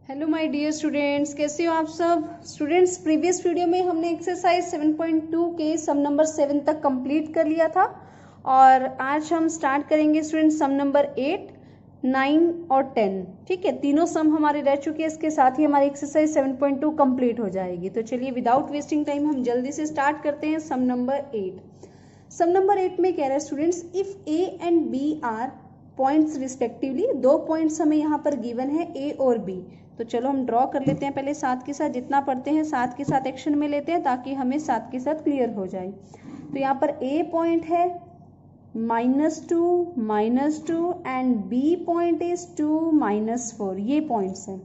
Hello my dear students, कैसे हो आप सब स्टूडेंट्स। प्रीवियस वीडियो में हमने एक्सरसाइज 7.2 के सम नंबर 7 तक कंप्लीट कर लिया था और आज हम स्टार्ट करेंगे स्टूडेंट्स सम नंबर 8, 9 और 10। ठीक है, तीनों सम हमारे रह चुके हैं, इसके साथ ही हमारी एक्सरसाइज 7.2 कंप्लीट हो जाएगी। तो चलिए विदाउट वेस्टिंग टाइम हम जल्दी से स्टार्ट करते हैं सम नंबर 8। सम नंबर 8 में कह रहा है students, if A and B are points respectively, दो पॉइंट्स हमें यहाँ पर गिवन है ए और बी। तो चलो हम ड्रॉ कर लेते हैं पहले साथ के साथ, जितना पढ़ते हैं साथ के साथ एक्शन में लेते हैं ताकि हमें साथ के साथ क्लियर हो जाए। तो यहाँ पर ए पॉइंट है -2 एंड बी पॉइंट इज 2 -4, ये पॉइंट्स हैं।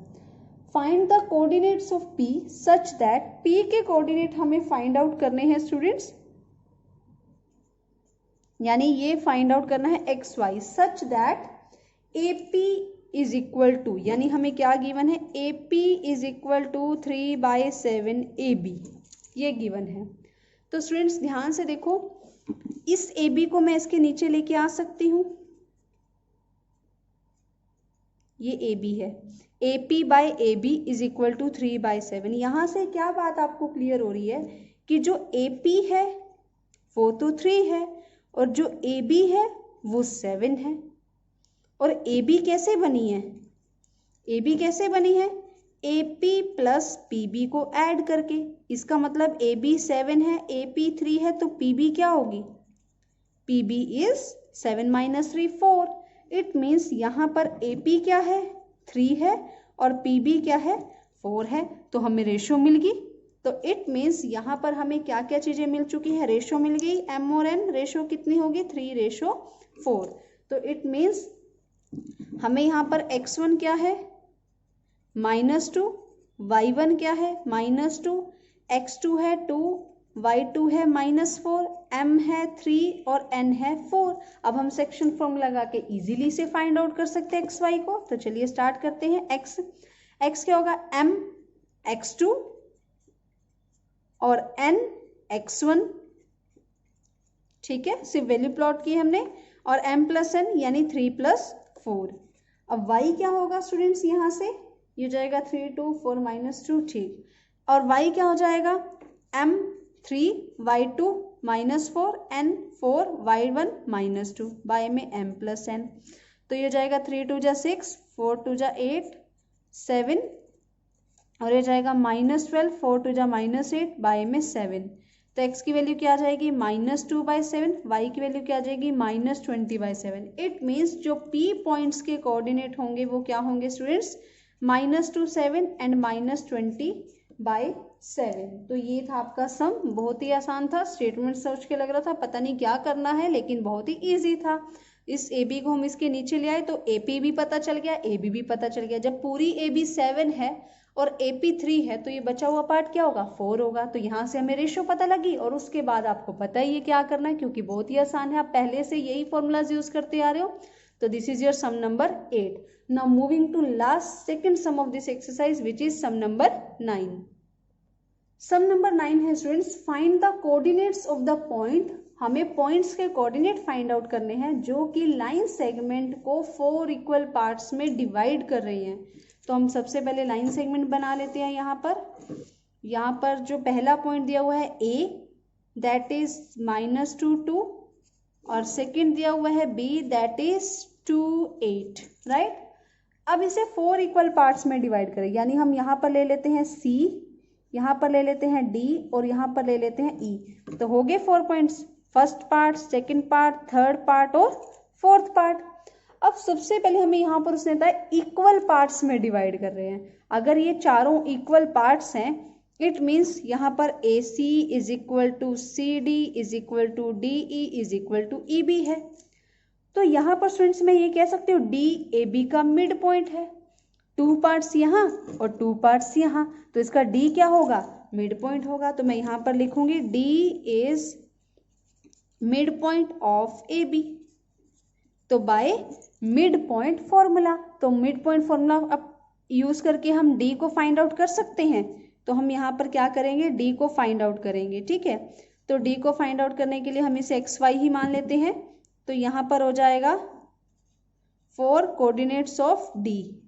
Find the coordinates of P such that, P के कोऑर्डिनेट हमें फाइंड आउट करने हैं स्टूडेंट्स, यानी ये फाइंड आउट करना है X Y, such that A P is equal to, यानी हमें क्या गिवन है, A P is equal to 3/7 A B, ये गिवन है। तो स्टूडेंट्स ध्यान से देखो, इस ए बी को मैं इसके नीचे लेके आ सकती हूँ, ये ए बी है, A P by A B is equal to 3/7। यहां से क्या बात आपको क्लियर हो रही है कि जो ए पी है वो तो 3 है और जो ए बी है वो 7 है। और ए बी कैसे बनी है, ए बी कैसे बनी है, A P plus P B को ऐड करके। इसका मतलब ए बी 7 है, ए पी 3 है, तो पी बी क्या होगी, P B is 7 - 3 4। It means यहाँ पर ए पी क्या है, 3 है और पी बी क्या है, 4 है। तो हमें रेशो मिल गई। तो इट मीन्स यहाँ पर हमें क्या क्या चीजें मिल चुकी है, रेशो मिल गई, एम और एन रेशो कितनी होगी, 3:4। तो इट मीन्स हमें यहाँ पर x1 क्या है, -2, y1 क्या है, -2, x2 है 2, y2 है -4, m है 3 और n है 4। अब हम सेक्शन फॉर्मूला लगा के इजीली से फाइंड आउट कर सकते हैं एक्स वाई को। तो चलिए स्टार्ट करते हैं। x क्या होगा, m x2 और n x1, ठीक है, सिर्फ वैल्यू प्लॉट की हमने, और m + n यानी 3 + 4। अब y क्या होगा स्टूडेंट्स, यहाँ से ये हो जाएगा 3 2 4 -2, ठीक। और y क्या हो जाएगा, m 3 y2 -4 n 4 y1 -2 bye में m + n। तो ये हो जाएगा 3 2 जा 6 4 2 जा 8 7 और ये जाएगा -12 4 2 जा -8 बाय में 7। तो x की वैल्यू क्या आ जाएगी, -2/7, y की वैल्यू क्या आ जाएगी, -20/7। इट मीन्स जो p पॉइंट्स के कोऑर्डिनेट होंगे वो क्या होंगे स्टूडेंट्स, -2 7 एंड -20/7। तो ये था आपका सम, बहुत ही आसान था, स्टेटमेंट सोच के लग रहा था पता नहीं क्या करना है, लेकिन बहुत ही ईजी था। इस ए बी को हम इसके नीचे ले आए तो ए पी भी पता चल गया, ए बी भी पता चल गया। जब पूरी ए बी 7 है और ए पी 3 है तो ये बचा हुआ पार्ट क्या होगा, 4 होगा। तो यहाँ से हमें रेशो पता लगी और उसके बाद आपको पता ही है क्या करना है, क्योंकि बहुत ही आसान है, आप पहले से यही फॉर्मूलाज यूज करते आ रहे हो। तो this is your sum number 8। Now moving to last second sum of this exercise which is sum number 9। Sum number 9 है students, find the coordinates of the point. हमें पॉइंट्स के कोऑर्डिनेट फाइंड आउट करने हैं जो कि line segment को 4 equal parts में divide कर रही हैं। तो हम सबसे पहले लाइन सेगमेंट बना लेते हैं। यहाँ पर जो पहला पॉइंट दिया हुआ है a, दैट इज -2 2, और सेकंड दिया हुआ है b, दैट इज 2 8, राइट। अब इसे 4 इक्वल पार्ट्स में डिवाइड करें, यानी हम यहाँ पर ले लेते हैं c, यहाँ पर ले लेते हैं d और यहाँ पर ले लेते हैं e। तो हो गए 4 points, first part, second part, third part और फोर्थ पार्ट। अब सबसे पहले हमें यहाँ पर उसने बताया इक्वल पार्ट्स में डिवाइड कर रहे हैं। अगर ये चारों इक्वल पार्ट्स हैं, इट मीन्स यहाँ पर A C is equal to C D is equal to D E is equal to E B है। तो यहाँ पर स्टूडेंट्स मैं ये कह सकती हूँ डी ए बी का मिड पॉइंट है, 2 पार्ट्स यहाँ और 2 पार्ट्स यहाँ, तो इसका डी क्या होगा, मिड पॉइंट होगा। तो मैं यहाँ पर लिखूंगी D is mid point of A B. तो बाय मिड पॉइंट फॉर्मूला, तो मिड पॉइंट फॉर्मूला अब यूज करके हम डी को फाइंड आउट कर सकते हैं। तो हम यहाँ पर क्या करेंगे, डी को फाइंड आउट करेंगे, ठीक है। तो डी को फाइंड आउट करने के लिए हम इसे एक्स वाई ही मान लेते हैं। तो यहाँ पर हो जाएगा 4 coordinates of D,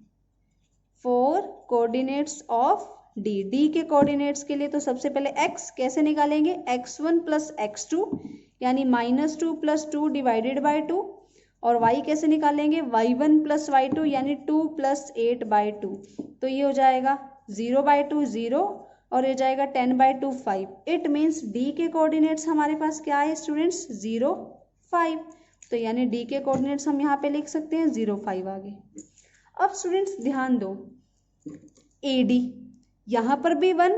4 coordinates of D. D के कोऑर्डिनेट्स के लिए तो सबसे पहले x कैसे निकालेंगे, x1 प्लस x2 यानी -2 प्लस 2 डिवाइडेड बाई 2, और y कैसे निकालेंगे, y1 प्लस y2 यानी 2 प्लस 8 बाई 2। तो ये हो जाएगा 0 बाई 2 0 और ये जाएगा 10 बाई 2 5। इट मीन्स डी के कोऑर्डिनेट्स हमारे पास क्या है स्टूडेंट्स, 0 5। तो यानी डी के कोऑर्डिनेट्स हम यहाँ पे लिख सकते हैं 0 5 आगे। अब स्टूडेंट्स ध्यान दो, ए डी यहाँ पर भी 1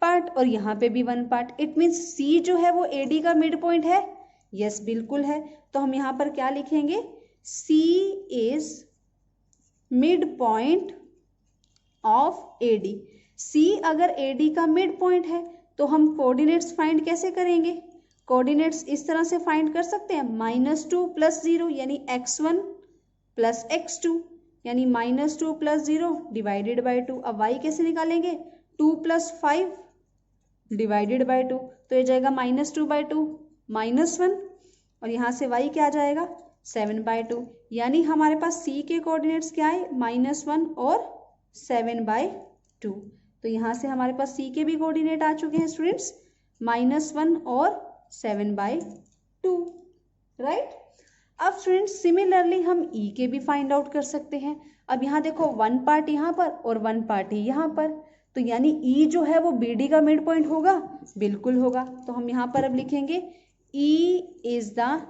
पार्ट और यहाँ पे भी 1 पार्ट, इट मीन्स सी जो है वो ए डी का मिड पॉइंट है, यस बिल्कुल है। तो हम यहाँ पर क्या लिखेंगे, C is mid point of A D. C अगर ए डी का मिड पॉइंट है तो हम कोऑर्डिनेट्स फाइंड कैसे करेंगे, कोऑर्डिनेट्स इस तरह से फाइंड कर सकते हैं, -2 प्लस 0 यानी x1 प्लस x2 यानी -2 प्लस 0 डिवाइडेड बाई 2। अब y कैसे निकालेंगे, 2 प्लस 5 डिवाइडेड बाई 2, तो ये जाएगा -2 बाई 2 -1, और यहाँ से y क्या आ जाएगा 7 बाई 2। यानी हमारे पास c के कोऑर्डिनेट्स क्या है, -1 और 7 बाई 2। तो यहाँ से हमारे पास c के भी कोऑर्डिनेट आ चुके हैं स्टूडेंट्स, -1 और 7 बाई 2, राइट। अब स्टूडेंट्स सिमिलरली हम e के भी फाइंड आउट कर सकते हैं। अब यहाँ देखो 1 पार्ट यहाँ पर और 1 पार्ट ही यहाँ पर, तो यानी e जो है वो बी डी का मिड पॉइंट होगा, बिल्कुल होगा। तो हम यहाँ पर अब लिखेंगे e is the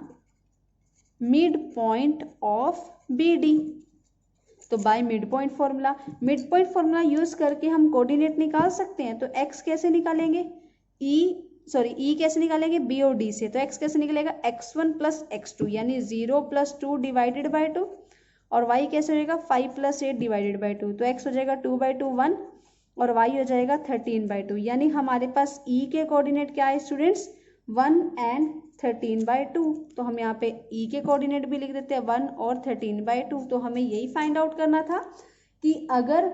mid point of B D. तो by mid point formula use करके हम कोऑर्डिनेट निकाल सकते हैं। तो x कैसे निकालेंगे, e कैसे निकालेंगे, बी और डी से। तो x कैसे निकलेगा, x1 प्लस x2 यानी 0 प्लस 2 डिवाइडेड बाई 2, और y कैसे हो जाएगा 5 प्लस 8 डिवाइडेड बाई 2। तो x हो जाएगा 2 बाई 2 1 और y हो जाएगा 13 बाई 2। यानी हमारे पास e के कोऑर्डिनेट क्या है स्टूडेंट्स, 1 एंड 13 बाई 2। तो हम यहाँ पे e के कोऑर्डिनेट भी लिख देते हैं 1 और 13 बाई 2। तो हमें यही फाइंड आउट करना था कि अगर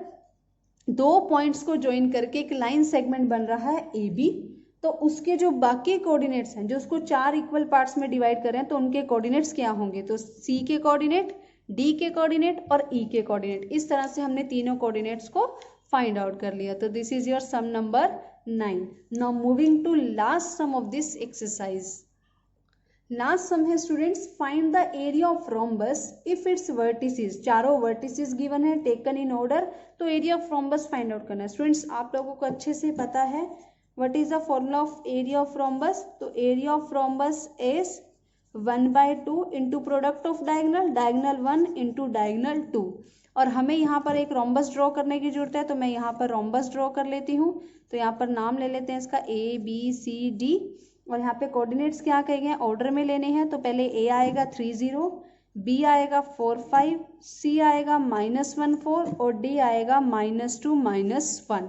दो पॉइंट्स को ज्वाइन करके एक लाइन सेगमेंट बन रहा है ए बी, तो उसके जो बाकी कोऑर्डिनेट्स हैं, जो उसको 4 इक्वल पार्ट्स में डिवाइड कर रहे हैं, तो उनके कोऑर्डिनेट्स क्या होंगे, तो सी के कोऑर्डिनेट, डी के कोऑर्डिनेट और ई के कोऑर्डिनेट। इस तरह से हमने तीनों कोऑर्डिनेट्स को फाइंड आउट कर लिया। तो this is your sum number 9। Now moving to last sum of this exercise. Last sum है students, find the area of rhombus if its vertices. चारों वर्टिसेस गिवन है, टेकन इन ऑर्डर। तो area of rhombus find out करना है। Students आप लोगों को अच्छे से पता है what is the formula of area of rhombus. तो area of rhombus is 1/2 into product of diagonal, diagonal 1 into diagonal 2। और हमें यहाँ पर एक रोम्बस ड्रॉ करने की जरूरत है, तो मैं यहाँ पर रोम्बस ड्रॉ कर लेती हूँ। तो यहाँ पर नाम ले लेते हैं इसका A B C D, और यहाँ पे कोऑर्डिनेट्स क्या कहे गए हैं, ऑर्डर में लेने हैं। तो पहले A आएगा 3 0, B आएगा 4 5, C आएगा -1 4 और D आएगा -2 -1।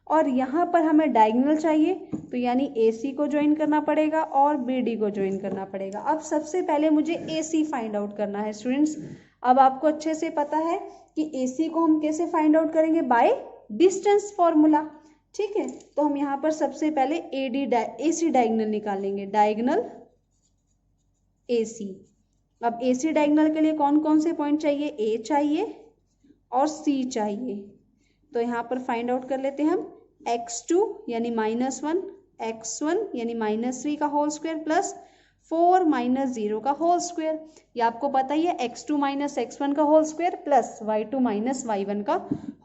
और यहाँ पर हमें डायगोनल चाहिए, तो यानी AC को ज्वाइन करना पड़ेगा और BD को ज्वाइन करना पड़ेगा। अब सबसे पहले मुझे AC फाइंड आउट करना है स्टूडेंट्स। अब आपको अच्छे से पता है कि AC को हम कैसे फाइंड आउट करेंगे, बाय डिस्टेंस फॉर्मूला, ठीक है। तो हम यहाँ पर सबसे पहले AC डायगोनल निकालेंगे, डायगोनल AC। अब AC डायगोनल के लिए कौन कौन से पॉइंट चाहिए, A चाहिए और C चाहिए। तो यहाँ पर फाइंड आउट कर लेते हैं हम x2 यानी -1, x1 यानी -3 का होल स्क्वायर प्लस 4 -0 का होल स्क्वायर। ये आपको पता ही है, x2 माइनस x1 का whole square plus y2 minus y1 का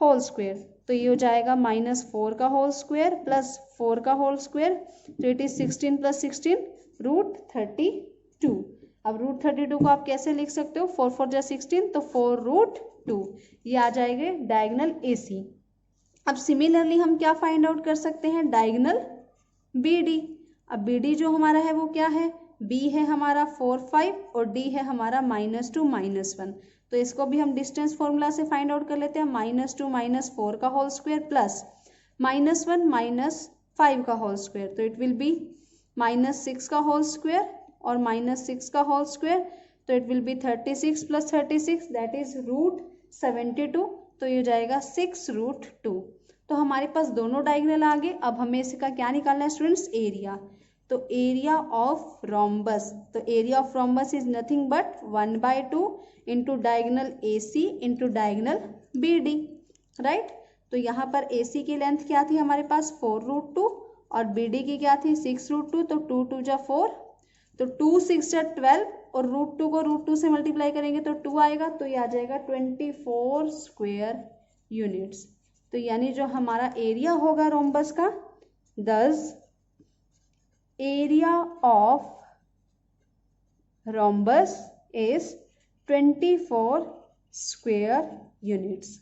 होल स्क्वायर। तो ये हो जाएगा -4 का होल स्क्वायर प्लस 4 का होल स्क्वायर। तो इट इज 16 प्लस 16 √32। अब √32 को आप कैसे लिख सकते हो, 4 4 जा 16, तो 4√2। ये आ जाएगा डायगोनल AC। अब सिमिलरली हम क्या फाइंड आउट कर सकते हैं, डायगोनल BD। अब BD जो हमारा है वो क्या है, B है हमारा 4 5 और D है हमारा -2 -1। तो इसको भी हम डिस्टेंस फॉर्मूला से फाइंड आउट कर लेते हैं, -2 -4 का होल स्क्वायर प्लस -1 -5 का होल स्क्वायर। तो इट विल बी -6 का होल स्क्वायर और -6 का होल स्क्वायर। तो it will be 36 plus 36 that is √72। तो ये जाएगा 6√2। तो हमारे पास दोनों डायगोनल आ गए। अब हमें इसका क्या निकालना है स्टूडेंट्स, एरिया। तो एरिया ऑफ रोम्बस, तो area of rhombus is nothing but 1/2 into diagonal AC into diagonal BD। Right. तो यहाँ पर AC की लेंथ क्या थी हमारे पास 4√2 और BD की क्या थी 6√2, तो 2 2 जा 4, तो 2 6 जा 12 और √2 को √2 से मल्टीप्लाई करेंगे तो 2 आएगा, तो ये आ जाएगा 24 स्क्वायर यूनिट्स। तो यानी जो हमारा एरिया होगा रोम्बस का, thus area of rhombus is 24 square units.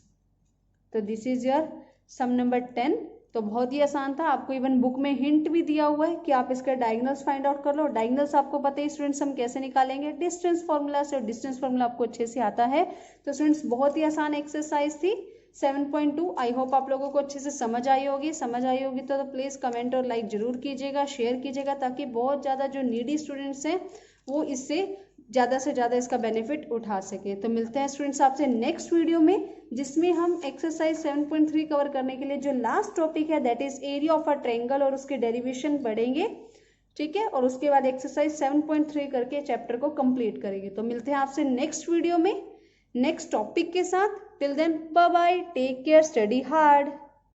तो this is your sum number 10। तो बहुत ही आसान था, आपको इवन बुक में हिंट भी दिया हुआ है कि आप इसका डायगोनल्स फाइंड आउट कर लो। डायगोनल्स आपको पता है स्टूडेंट्स हम कैसे निकालेंगे, डिस्टेंस फॉर्मूला से, और डिस्टेंस फॉर्मूला आपको अच्छे से आता है। तो स्टूडेंट्स बहुत ही आसान एक्सरसाइज थी 7.2। आई होप आप लोगों को अच्छे से समझ आई होगी। तो प्लीज़ कमेंट और लाइक जरूर कीजिएगा, शेयर कीजिएगा, ताकि बहुत ज़्यादा जो नीडी स्टूडेंट्स हैं वो इससे ज़्यादा से ज़्यादा इसका बेनिफिट उठा सके। तो मिलते हैं स्टूडेंट्स आपसे नेक्स्ट वीडियो में, जिसमें हम एक्सरसाइज 7.3 कवर करने के लिए जो लास्ट टॉपिक है that is area of a triangle और उसके डेरिवेशन पढ़ेंगे, ठीक है। और उसके बाद एक्सरसाइज 7.3 करके चैप्टर को कंप्लीट करेंगे। तो मिलते हैं आपसे नेक्स्ट वीडियो में नेक्स्ट टॉपिक के साथ। Till then bye bye, take care, study hard.